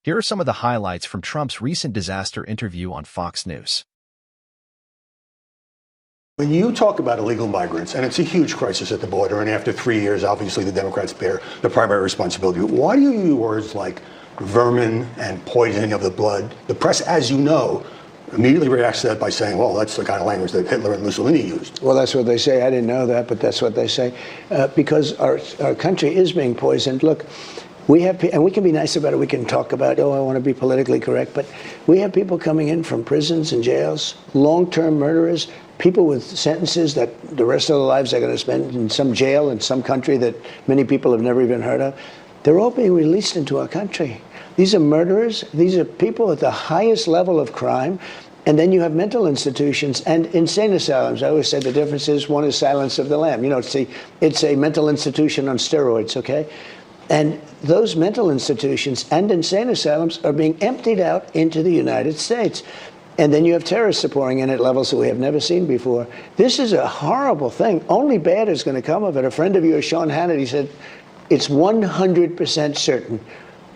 Here are some of the highlights from Trump's recent disaster interview on Fox News. When you talk about illegal migrants, and it's a huge crisis at the border, and after 3 years, obviously the Democrats bear the primary responsibility, why do you use words like vermin and poisoning of the blood? The press, as you know, immediately reacts to that by saying, well, that's the kind of language that Hitler and Mussolini used. Well, that's what they say. I didn't know that, but that's what they say. Because our country is being poisoned. Look, we have, and we can be nice about it. We can talk about, oh, I want to be politically correct. But we have people coming in from prisons and jails, long-term murderers, people with sentences that the rest of their lives they're going to spend in some jail in some country that many people have never even heard of. They're all being released into our country. These are murderers. These are people at the highest level of crime. And then you have mental institutions and insane asylums. I always say the difference is one is Silence of the Lamb. You know, it's a mental institution on steroids, okay? And those mental institutions and insane asylums are being emptied out into the United States. And then you have terrorists pouring in at levels that we have never seen before. This is a horrible thing. Only bad is going to come of it. A friend of yours, Sean Hannity, said it's 100% certain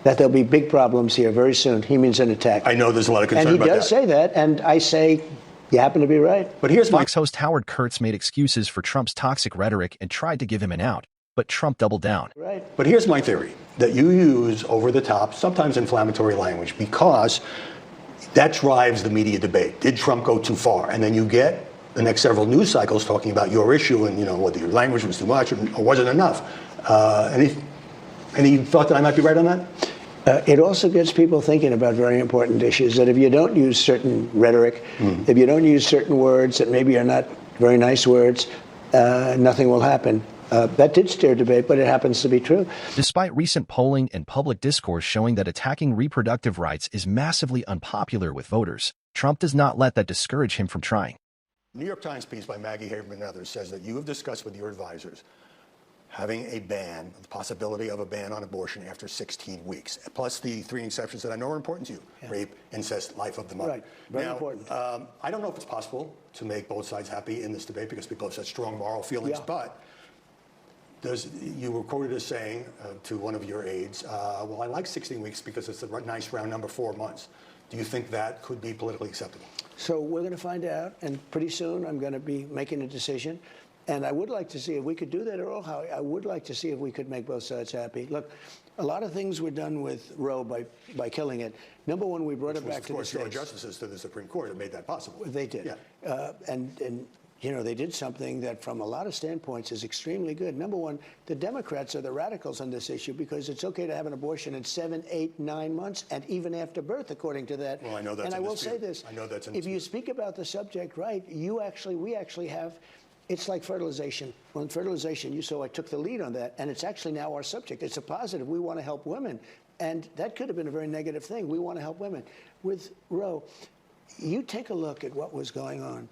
that there'll be big problems here very soon. He means an attack. I know there's a lot of concern about that. And he does say that, and I say, you happen to be right. But here's Fox host Howard Kurtz made excuses for Trump's toxic rhetoric and tried to give him an out. But Trump doubled down. Right. But here's my theory, that you use over-the-top, sometimes inflammatory language, because that drives the media debate. Did Trump go too far? And then you get the next several news cycles talking about your issue and, you know, whether your language was too much or wasn't enough. Any thought that I might be right on that? It also gets people thinking about very important issues, that if you don't use certain rhetoric, if you don't use certain words that maybe are not very nice words, nothing will happen. That did stir debate, but it happens to be true. Despite recent polling and public discourse showing that attacking reproductive rights is massively unpopular with voters, Trump does not let that discourage him from trying. New York Times piece by Maggie Haberman and others says that you have discussed with your advisors having a ban, the possibility of a ban on abortion after 16 weeks, plus the 3 exceptions that I know are important to you, rape, incest, life of the mother. Right, very important. I don't know if it's possible to make both sides happy in this debate because people have such strong moral feelings, but you were quoted as saying to one of your aides, well, I like 16 weeks because it's a nice round number, 4 months. Do you think that could be politically acceptable? So we're going to find out, and pretty soon I'm going to be making a decision. And I would like to see if we could do that, Earl. I would like to see if we could make both sides happy. Look, a lot of things were done with Roe by killing it. Number one, we brought it back to the states. Of course, justices to the Supreme Court have made that possible. They did. Yeah. And you know, they did something that from a lot of standpoints is extremely good. Number one, the Democrats are the radicals on this issue because it's okay to have an abortion in 7, 8, 9 months and even after birth, according to that. Well, I know that's and I will say this. I know that's if you speak about the subject right, we actually have. It's like fertilization. Well, in fertilization, you saw I took the lead on that, and it's actually now our subject. It's a positive. We want to help women. And that could have been a very negative thing. We want to help women. With Roe, you take a look at what was going on.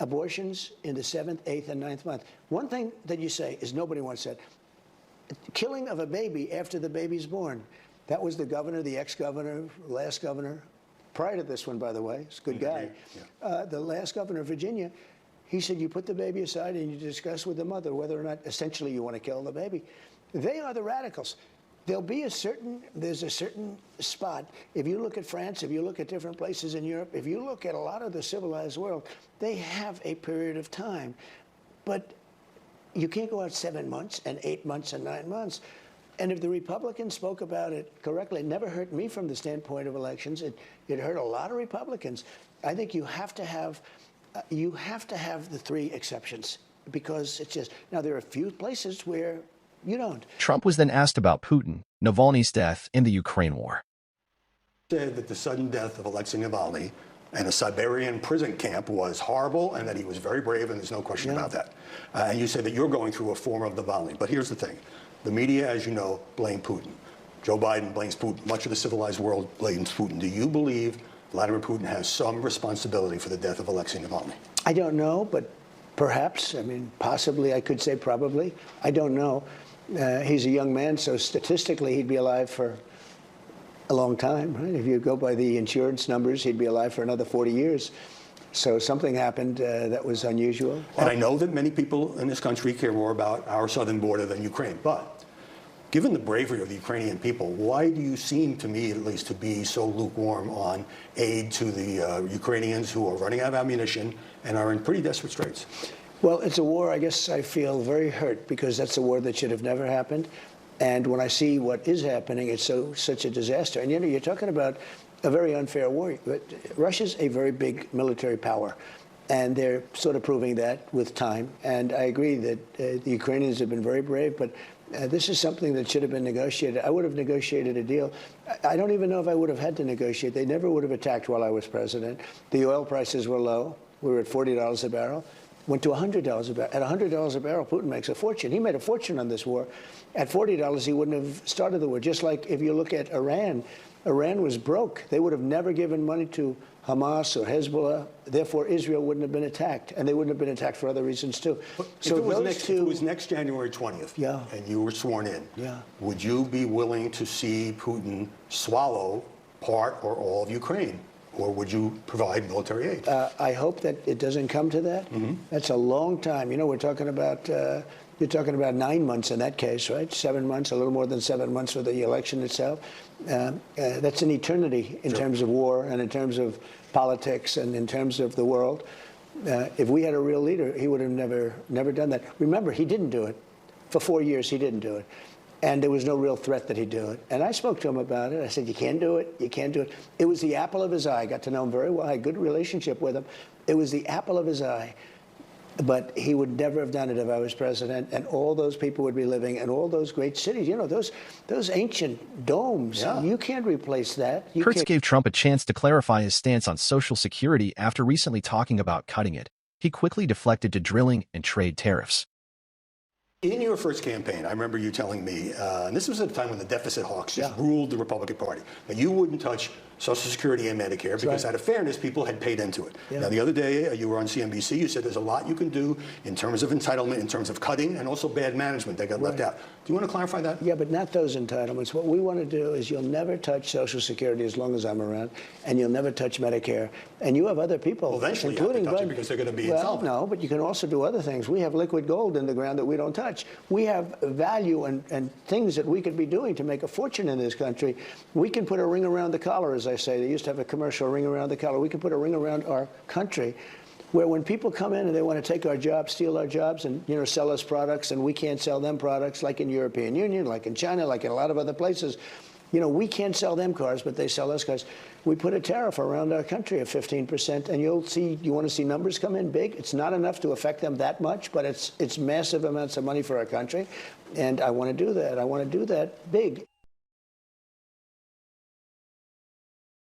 Abortions in the 7th, 8th, and 9th month. One thing that you say is nobody once said, killing of a baby after the baby's born. That was the governor, the ex-governor, last governor, prior to this one, by the way. He's a good guy. Yeah. The last governor of Virginia. He said, you put the baby aside and you discuss with the mother whether or not essentially you want to kill the baby. They are the radicals. There's a certain spot. If you look at France, if you look at different places in Europe, if you look at a lot of the civilized world, they have a period of time. But you can't go out 7 months and 8 months and 9 months. And if the Republicans spoke about it correctly, it never hurt me from the standpoint of elections. It hurt a lot of Republicans. I think you have to have the 3 exceptions because it's just, now there are a few places where you don't. Trump was then asked about Putin, Navalny's death, and the Ukraine war. Said that the sudden death of Alexei Navalny and a Siberian prison camp was horrible and that he was very brave and there's no question about that. And you said that you're going through a form of Navalny. But here's the thing. The media, as you know, blame Putin. Joe Biden blames Putin. Much of the civilized world blames Putin. Do you believe Vladimir Putin has some responsibility for the death of Alexei Navalny? I don't know, but perhaps. I mean, possibly. I could say probably. I don't know. He's a young man, so statistically he'd be alive for a long time, right? If you go by the insurance numbers, he'd be alive for another 40 years. So something happened that was unusual. And I know that many people in this country care more about our southern border than Ukraine, but Given the bravery of the Ukrainian people, why do you seem to me, at least, to be so lukewarm on aid to the Ukrainians who are running out of ammunition and are in pretty desperate straits? Well, it's a war, I guess I feel very hurt because that's a war that should have never happened. And when I see what is happening, it's such a disaster. And, you know, you're talking about a very unfair war. Russia's a very big military power, and they're sort of proving that with time. And I agree that the Ukrainians have been very brave, but this is something that should have been negotiated. I would have negotiated a deal. I don't even know if I would have had to negotiate. They never would have attacked while I was president. The oil prices were low. We were at $40 a barrel. Went to $100 a barrel. At $100 a barrel, Putin makes a fortune. He made a fortune on this war. At $40, he wouldn't have started the war. Just like if you look at Iran, Iran was broke. They would have never given money to Hamas or Hezbollah. Therefore, Israel wouldn't have been attacked, and they wouldn't have been attacked for other reasons too. So if it was next January 20th, yeah, and you were sworn in, yeah, would you be willing to see Putin swallow part or all of Ukraine? Or would you provide military aid? I hope that it doesn't come to that. Mm-hmm. That's a long time. You know, we're talking about, you're talking about 9 months in that case, right? 7 months, a little more than 7 months for the election itself. That's an eternity in terms of war and in terms of politics and in terms of the world. If we had a real leader, he would have never done that. Remember, he didn't do it. For 4 years, he didn't do it. And there was no real threat that he'd do it. And I spoke to him about it. I said, you can't do it. You can't do it. It was the apple of his eye. I got to know him very well. I had a good relationship with him. It was the apple of his eye. But he would never have done it if I was president. And all those people would be living in all those great cities. You know, those ancient domes. Yeah. You can't replace that. Kurtz gave Trump a chance to clarify his stance on Social Security after recently talking about cutting it. He quickly deflected to drilling and trade tariffs. In your first campaign, I remember you telling me, and this was at a time when the deficit hawks just ruled the Republican Party, that you wouldn't touch Social Security and Medicare because out of fairness, people had paid into it. Yeah. Now, the other day, you were on CNBC, you said there's a lot you can do in terms of entitlement, in terms of cutting, and also bad management that got left out. Do you want to clarify that? Yeah, but not those entitlements. What we want to do is you'll never touch Social Security as long as I'm around, and you'll never touch Medicare. And you have other people, well, eventually including you have to touch it because they're going to be insolvent. No, but you can also do other things. We have liquid gold in the ground that we don't touch. We have value and things that we could be doing to make a fortune in this country. We can put a ring around the collar, as I say. They used to have a commercial, ring around the collar. We can put a ring around our country where when people come in and they want to take our jobs, steal our jobs, and, you know, sell us products, and we can't sell them products, like in European Union, like in China, like in a lot of other places. You know, we can't sell them cars, but they sell us cars. We put a tariff around our country of 15%, and you'll see, you want to see numbers come in big? It's not enough to affect them that much, but it's massive amounts of money for our country, and I want to do that. I want to do that big.